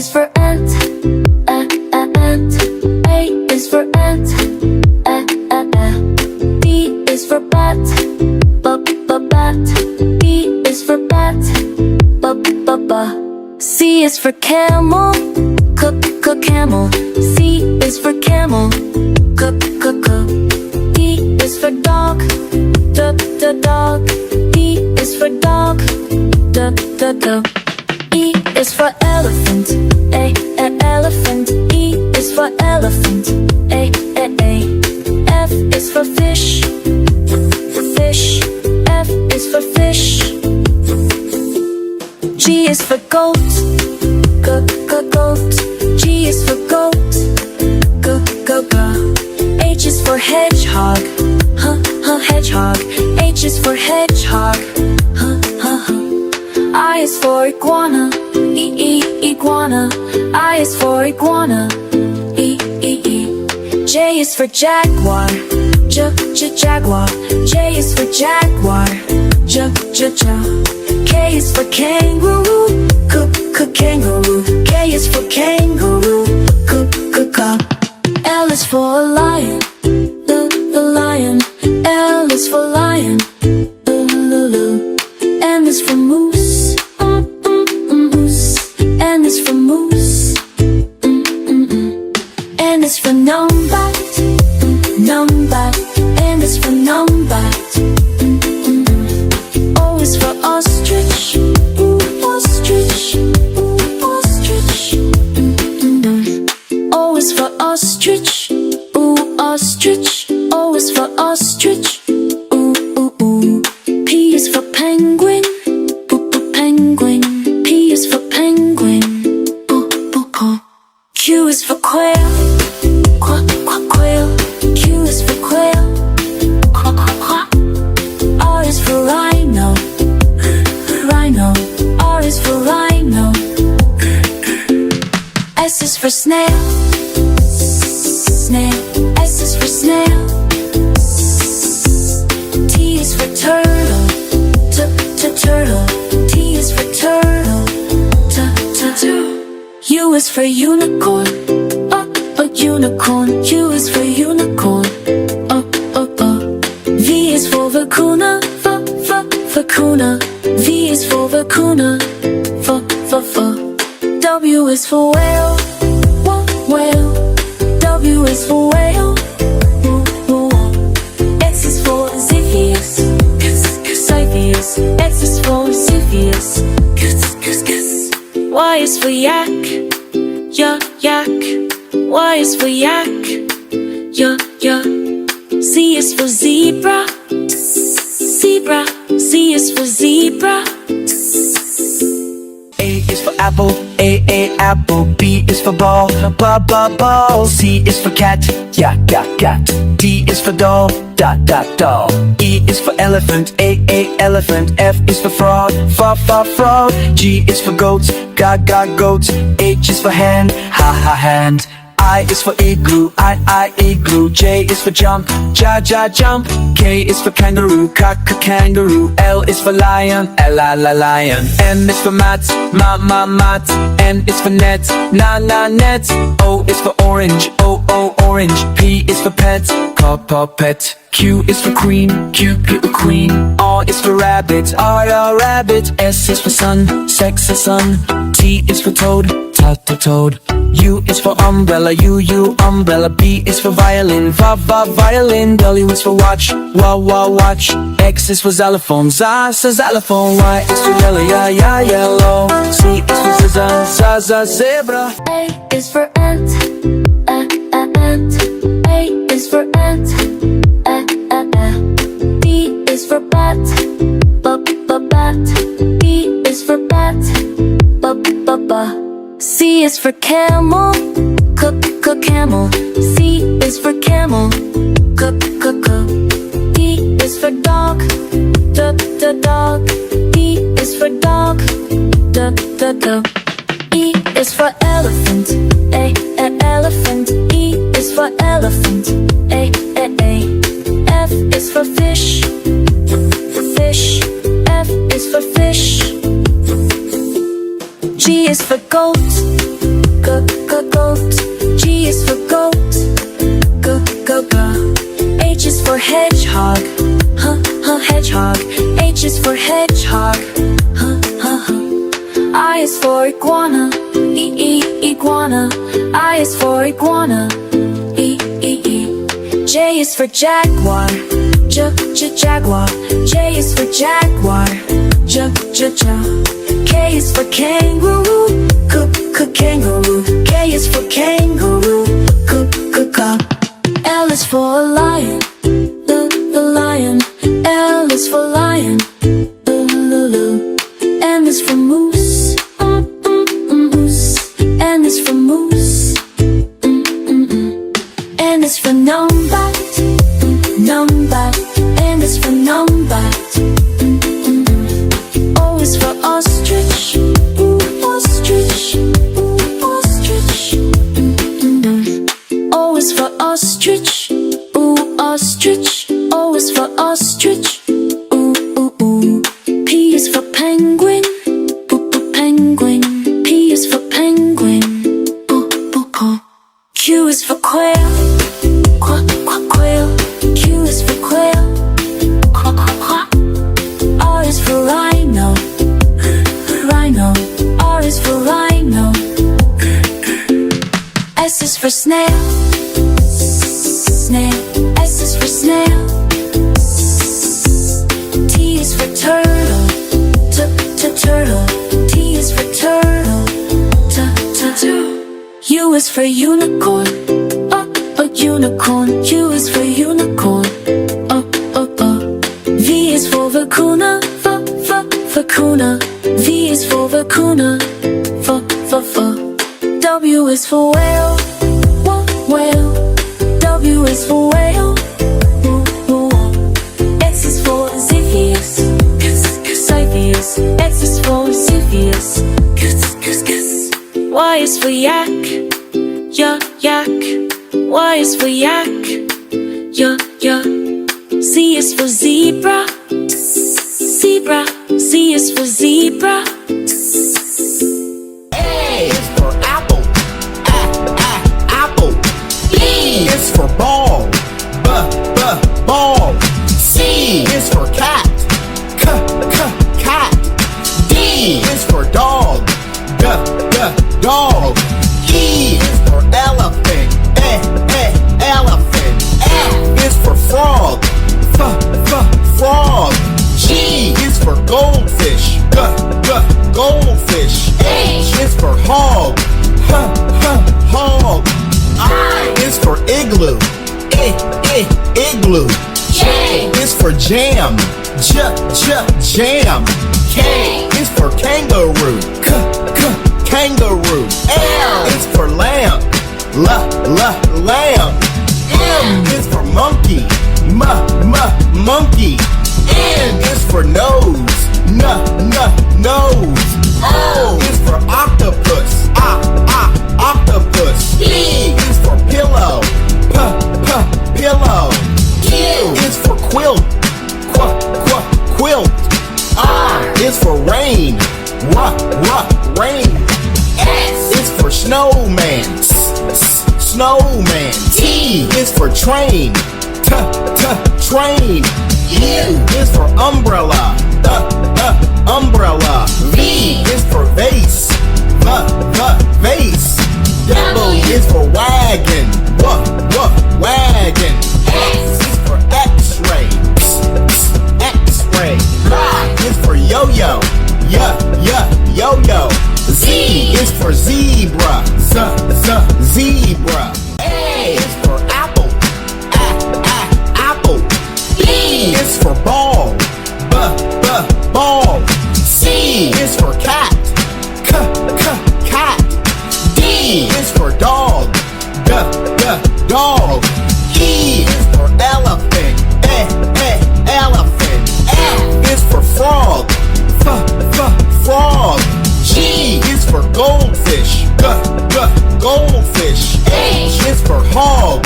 is for ant, ant. A is for ant, B is for bat, bat. B is for bat, ba. C is for camel, camel. C is for camel, D is for dog, dog. D is for dog, dog. E is for elephant, elephant. E is for elephant, A. F is for fish, fish. F is for fish. G is for goat, goat. G is for goat, go. H is for hedgehog, hedgehog. H is for hedgehog, I is for iguana, iguana. I is for iguana, E. J is for jaguar, jaguar. J is for jaguar, K is for kangaroo, kangaroo. K is for kangaroo, L is for lion, the lion. L is for lion, M is for moose, moose. N is for moose, N is for numbat, numbat. N is for numbat. O is for ostrich, ostrich, ostrich. O is for ostrich, ostrich. O is for ostrich, P is for penguin, penguin. P is for penguin, Q is for quail, quail. Q is for quail, R is for rhino, rhino. R is for rhino. S is for snail, snail. S is for snail. T is for turtle, turtle. T is for turtle, U is for unicorn, unicorn. U is for unicorn, V is for vacuna, vacuna. V is for vacuna, W is for whale, whale. W is for whale, X is for Xiphias, Xiphias. X is for Xiphias, Y is for yak, yak. Y is for yak, yak. Z is for zebra, zebra. Z is for zebra. A is for apple, apple. B is for ball, ball. C is for cat, cat. D is for doll, doll. E is for elephant, elephant. F is for frog, frog. G is for goats, goats. H is for hand, hand. I is for igloo, igloo. J is for jump, jump. K is for kangaroo, kangaroo. L is for lion, lion. N is for mat, mat. N is for net, net. O is for orange, orange. P is for pet, pet. Q is for queen, queen. R is for rabbit, rabbit. S is for sun, sun. T is for toad, toad. U is for umbrella, umbrella. B is for violin, violin. W is for watch, watch. X is for xylophone, xylophone. Y is for yellow, yellow. Z is for zebra. A is for ant, ant. A is for ant, B is for bat, bat. B is for bat, ba. C is for camel, camel. C is for camel, D is for dog, dog. D is for dog, dog. E is for elephant, elephant. E is for elephant, A. F is for fish, fish. F is for fish. G is for goat, goat. G is for goat. H is for hedgehog. Hedgehog. H is for hedgehog. I is for iguana. Iguana. I is for iguana. J is for jaguar. Jaguar. J is for jaguar. K is for kangaroo. Kangaroo. K is for kangaroo. L is for lion. The lion. L is for lion. M is for moose. Moose. N is for moose. N is for numbat. Numbat. N is for numbat. O is for ostrich. Ostrich. Ostrich. O is for ostrich. Ostrich. O is for ostrich. P is for penguin. Penguin. P is for penguin. Q is for quail. Quail. Q is for quail. R is for rhino. Rhino. R is for rhino. S is for snail. Snail. S is for snail. T is for turtle. Turtle. T is for turtle. U is for unicorn. Unicorn. U is for unicorn. V is for vacuna. Vacuna. V is for vacuna. W is for whale. Whale. W is for whale. X is for Xiphias. Xiphias. X is for Xiphias. Y is for yak. Yak. Y is for yak. Yak. Z is for zebra. Zebra. Z is for zebra. A is for apple. Apple. B is for ball. Ball. C is for cat. Cat. D is for dog. Dog. E is for elephant. Elephant. F is for frog. Frog. G is for goldfish. Goldfish. H is for hog. Hog. I is for igloo. Igloo. J is for jam. Jam. K is for kangaroo. Kangaroo. L is for lamp. Lamp. M is for monkey. Monkey. N is for nose. Nose. O is for octopus. Octopus. P is for pillow. Pillow. Q is for quilt. Quilt. R is for rain. Rain. S is for snowman. Snowman. T is for train. Train. U is for umbrella. Umbrella. V is for vase. Vase. W is for wagon. Wagon. X is for X-ray. X-ray. Y is for yo-yo. Yo-yo. Z is for zebra. Zebra. A is for apple. Apple. B is for ball. Ball. C is for cat. Cat. D is for dog. Dog. E is for elephant. Elephant. F is for frog. Frog. G is for goldfish. Goldfish. H is for hog.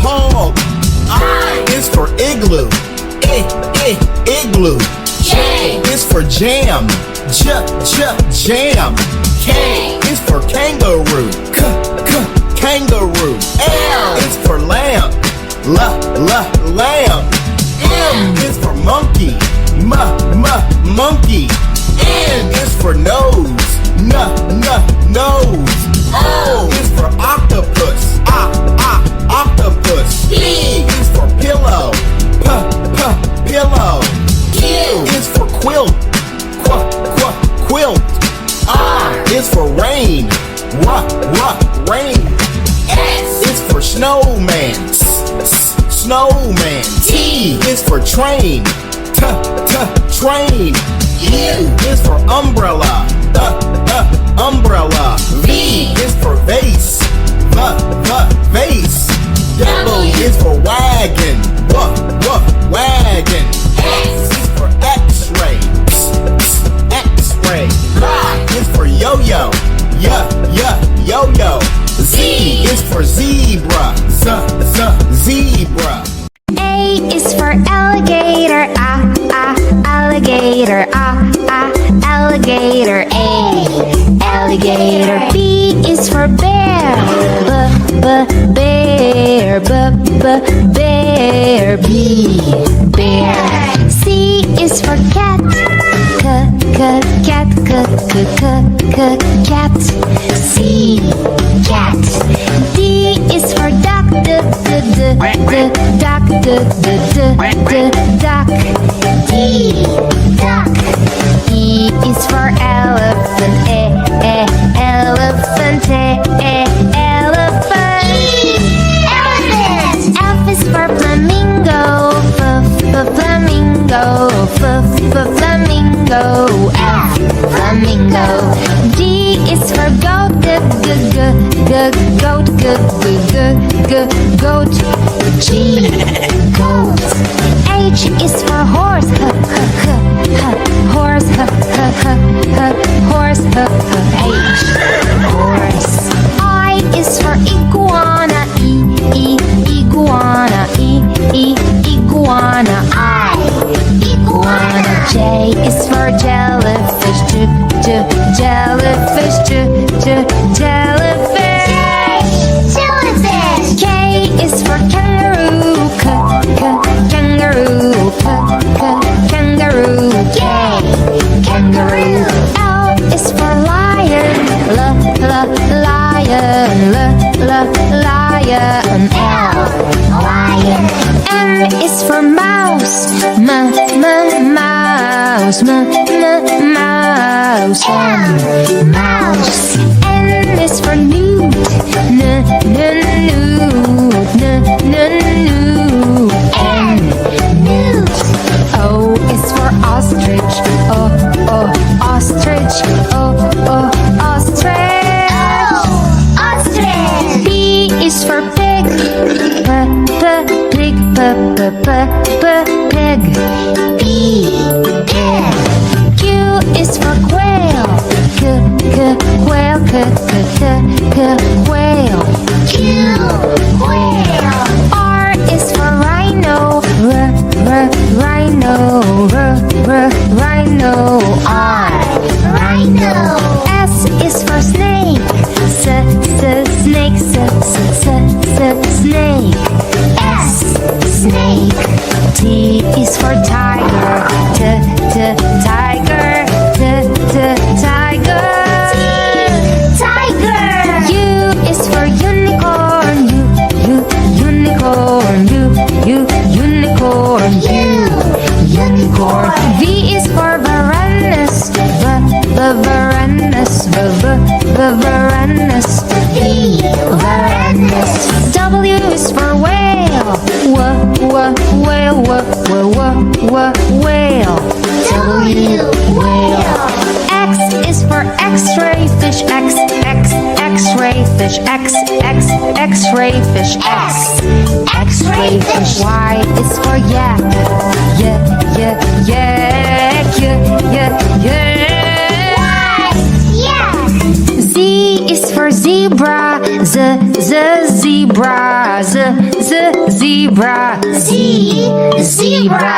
Hog. I is for igloo. Igloo. J is for jam. Jam. K is for cat. is for rain. Rain. S is for snowman. Snowman. T is for train. Train. U is for umbrella. Umbrella. V is for vase. Vase. W is for wagon. Wagon. X is for X-ray. X-ray. Y is for yo-yo. Yo-yo. Z is for zebra. Zebra. A is for alligator. Alligator. Alligator. Alligator. B is for bear. Bear. Bear. B. Bear. C is for cat. Cat. Cat. C. Cat. D is for duck. Duck. Duck. D. Duck. E is for elephant. Elephant. Elephant. Elephant. F is for flamingo. Flamingo. Flamingo. F. Flamingo. G is for goat. Goat. G. Goat. H is for horse. Horse. Horse. H. Horse. I is for iguana. Iguana. Iguana. I. Iguana. J is for jellyfish. Jellyfish. Jellyfish. Jellyfish. K is for kangaroo. Kangaroo. Kangaroo. K. Kangaroo. L is for lion. Lion. Lion. L. Lion. M is for mouse. Mouse. Mouse. N is for newt. Newt. O is for ostrich. Ostrich. Ostrich. Ostrich. P is for pig. Pig. Pig. P. Pig. Q is for quail. Quail. Quail. Q. Quail. R is for rhino. Rhino. Rhino. R. Rhino. S is for snake. Snake. Snake. S. Snake. T is for tiger. Tiger. Tiger. Tiger. U is for unicorn. Unicorn. Unicorn. Unicorn. V is for Varanus. Varanus. Varanus. V. Varanus. W is for whale. Whale. Whale. W. Whale. X is for X-ray fish. X-ray fish. X-ray fish. X-ray fish. Y is for yak. Z is for zebra. Zebra. Zebra. Z. Zebra.